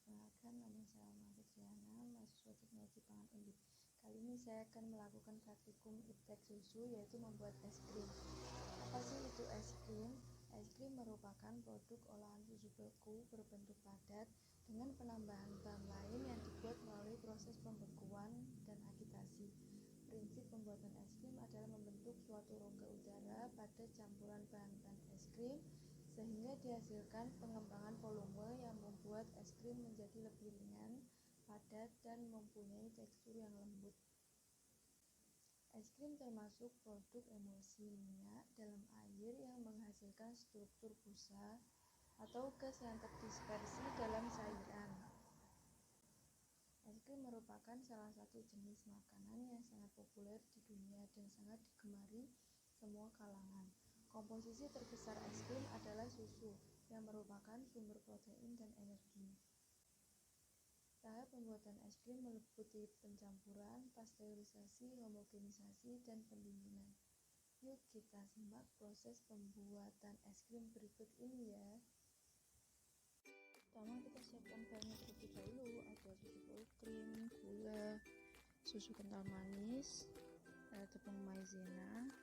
Perkenalkan, nama saya Fitriana, mahasiswa Teknologi Pangan Undip. Kali ini saya akan melakukan praktikum iptek susu, yaitu membuat es krim. Apa sih itu es krim? Es krim merupakan produk olahan susu beku berbentuk padat dengan penambahan bahan lain yang dibuat melalui proses pembekuan dan agitasi. Prinsip pembuatan es krim adalah membentuk suatu rongga udara pada campuran bahan-bahan es krim sehingga dihasilkan pengembangan volume yang membuat es krim menjadi lebih ringan, padat, dan mempunyai tekstur yang lembut. Es krim termasuk produk emulsi minyak dalam air yang menghasilkan struktur busa atau gas yang terdispersi dalam cairan. Es krim merupakan salah satu jenis makanan yang sangat populer di dunia dan sangat digemari semua kalangan. Komposisi terbesar es krim adalah susu, yang merupakan sumber protein dan energi. Tahap pembuatan es krim meliputi pencampuran, pasteurisasi, homogenisasi, dan pendinginan. Yuk kita simak proses pembuatan es krim berikut ini ya. Pertama kita siapkan bahannya terlebih dahulu, ada susu full cream, gula, susu kental manis, tepung maizena,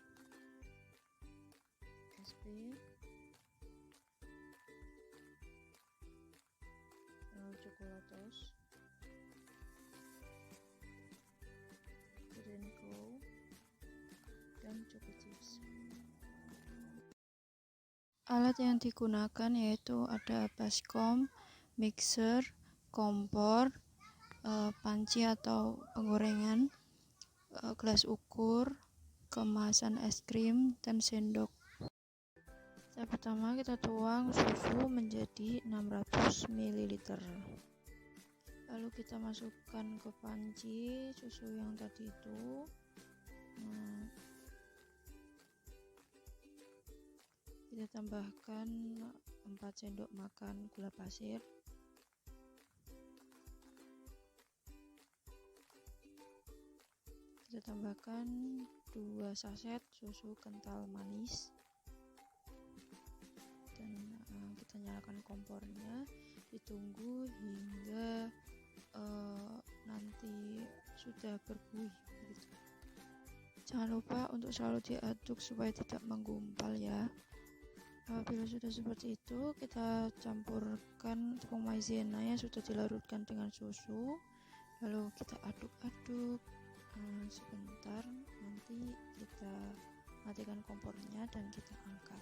SP, coklatos, Renko, dan choco chips. Alat yang digunakan yaitu ada baskom, mixer, kompor, panci atau penggorengan, gelas ukur, kemasan es krim, dan sendok. Tahap pertama kita tuang susu menjadi 600 ml. Lalu kita masukkan ke panci susu yang tadi itu. Kita tambahkan 4 sendok makan gula pasir. Kita tambahkan 2 saset susu kental manis. Dan kita nyalakan kompornya, ditunggu hingga nanti sudah berbuih begitu. Jangan lupa untuk selalu diaduk supaya tidak menggumpal ya. Apabila sudah seperti itu, kita campurkan tepung maizena yang sudah dilarutkan dengan susu, lalu kita aduk-aduk sebentar, nanti kita matikan kompornya dan kita angkat.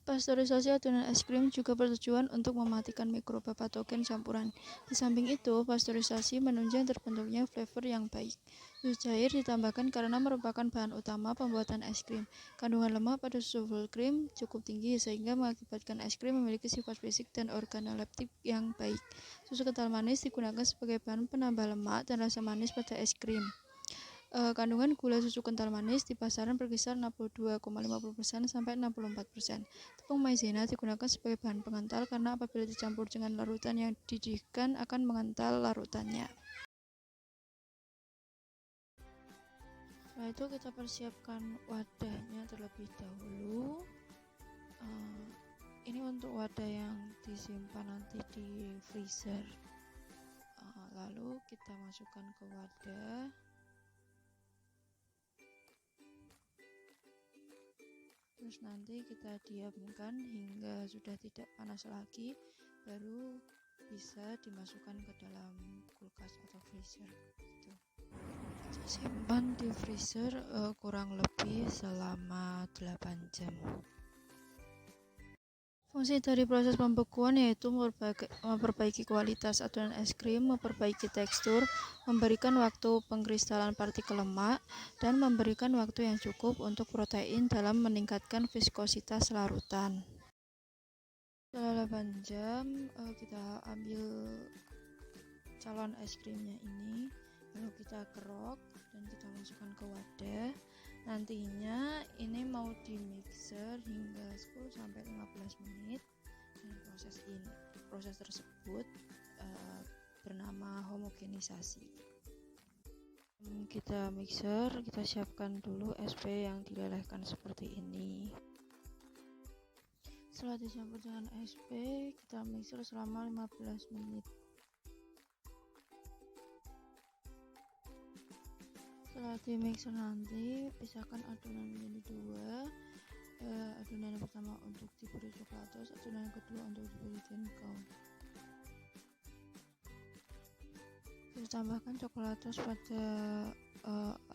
Pasteurisasi adonan es krim juga bertujuan untuk mematikan mikroba patogen campuran. Di samping itu, pasteurisasi menunjang terbentuknya flavor yang baik. Susu cair ditambahkan karena merupakan bahan utama pembuatan es krim. Kandungan lemak pada susu full cream cukup tinggi sehingga mengakibatkan es krim memiliki sifat fisik dan organoleptik yang baik. Susu kental manis digunakan sebagai bahan penambah lemak dan rasa manis pada es krim. Kandungan gula susu kental manis di pasaran berkisar 62,50% sampai 64%. Tepung maizena digunakan sebagai bahan pengental karena apabila dicampur dengan larutan yang dididihkan akan mengental larutannya. Setelah itu kita persiapkan wadahnya terlebih dahulu. Ini untuk wadah yang disimpan nanti di freezer. Lalu kita masukkan ke wadah. Terus nanti kita diamkan hingga sudah tidak panas lagi, baru bisa dimasukkan ke dalam kulkas atau freezer gitu. Simpan di freezer kurang lebih selama 8 jam. Fungsi dari proses pembekuan yaitu memperbaiki kualitas adonan es krim, memperbaiki tekstur, memberikan waktu pengkristalan partikel lemak, dan memberikan waktu yang cukup untuk protein dalam meningkatkan viskositas larutan. Setelah 8 jam, kita ambil calon es krimnya ini, lalu kita kerok dan kita masukkan ke wadah. Nantinya ini mau di mixer hingga 10-15 menit. Dan proses tersebut bernama homogenisasi. Kita mixer, kita siapkan dulu SP yang dilelehkan seperti ini. Setelah dicampur dengan SP, kita mixer selama 15 menit. Setelah di mixer nanti, pisahkan adonan menjadi dua. Adonan yang pertama untuk diberi coklatos, adonan yang kedua untuk diberi cinnamon. Kita tambahkan coklatos pada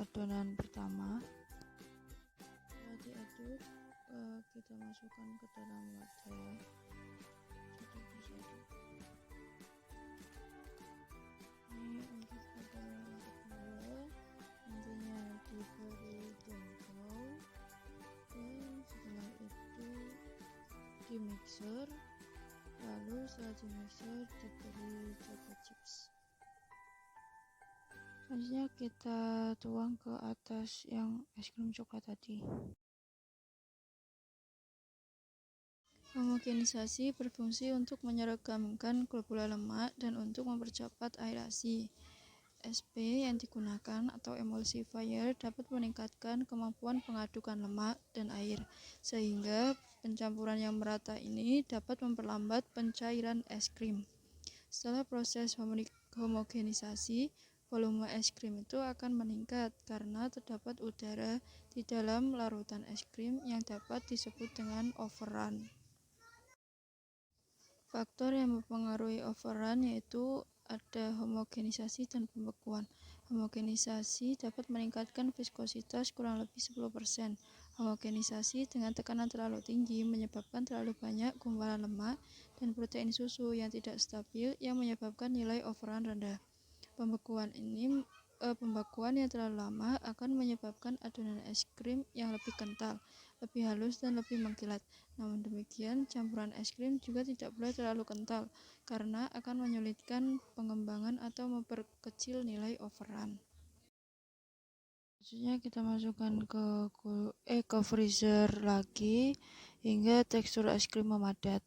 adonan pertama. Setelah diaduk, kita masukkan ke dalam wadah satu persatu. Ini untuk adonan yang kedua, nantinya diberi cinnamon, dan setelah itu di mixer, lalu setelah di mixer diberi chocolate chips. Selanjutnya kita tuang ke atas yang es krim coklat tadi. Homogenisasi berfungsi untuk menyeragamkan gula lemak dan untuk mempercepat aerasi. SP yang digunakan atau emulsifier dapat meningkatkan kemampuan pengadukan lemak dan air, sehingga pencampuran yang merata ini dapat memperlambat pencairan es krim. Setelah proses homogenisasi, volume es krim itu akan meningkat karena terdapat udara di dalam larutan es krim yang dapat disebut dengan overrun. Faktor yang mempengaruhi overrun yaitu ada homogenisasi dan pembekuan. Homogenisasi dapat meningkatkan viskositas kurang lebih 10%. Homogenisasi dengan tekanan terlalu tinggi menyebabkan terlalu banyak gumpalan lemak dan protein susu yang tidak stabil yang menyebabkan nilai overrun rendah. Pembekuan yang terlalu lama akan menyebabkan adonan es krim yang lebih kental, lebih halus dan lebih mengkilat. Namun demikian, campuran es krim juga tidak boleh terlalu kental karena akan menyulitkan pengembangan atau memperkecil nilai overrun. Selanjutnya kita masukkan ke freezer lagi hingga tekstur es krim memadat.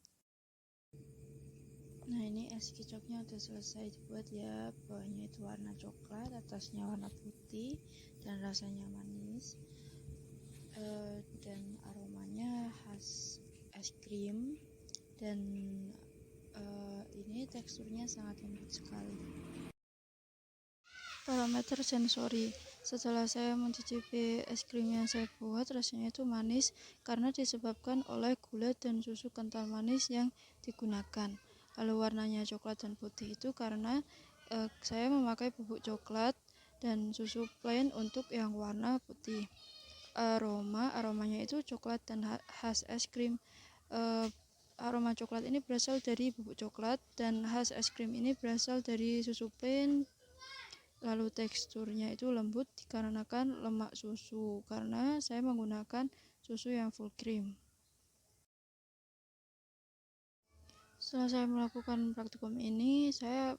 Nah, ini es kicoknya udah selesai dibuat ya. Bawahnya itu warna coklat, atasnya warna putih, dan rasanya manis. Dan aromanya khas es krim, dan ini teksturnya sangat lembut sekali. Parameter sensori. Setelah saya mencicipi es krim yang saya buat, rasanya itu manis karena disebabkan oleh gula dan susu kental manis yang digunakan. Lalu warnanya coklat dan putih itu karena saya memakai bubuk coklat dan susu plain untuk yang warna putih. Aromanya itu coklat dan khas es krim. Aroma coklat ini berasal dari bubuk coklat dan khas es krim ini berasal dari susu plain. Lalu teksturnya itu lembut dikarenakan lemak susu karena saya menggunakan susu yang full cream. Setelah saya melakukan praktikum ini, saya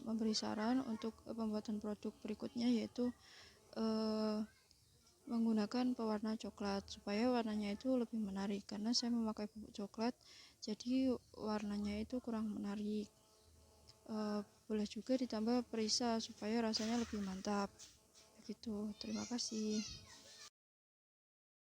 memberi saran untuk pembuatan produk berikutnya, yaitu menggunakan pewarna coklat supaya warnanya itu lebih menarik, karena saya memakai bubuk coklat jadi warnanya itu kurang menarik. Boleh juga ditambah perisa supaya rasanya lebih mantap. Begitu, terima kasih.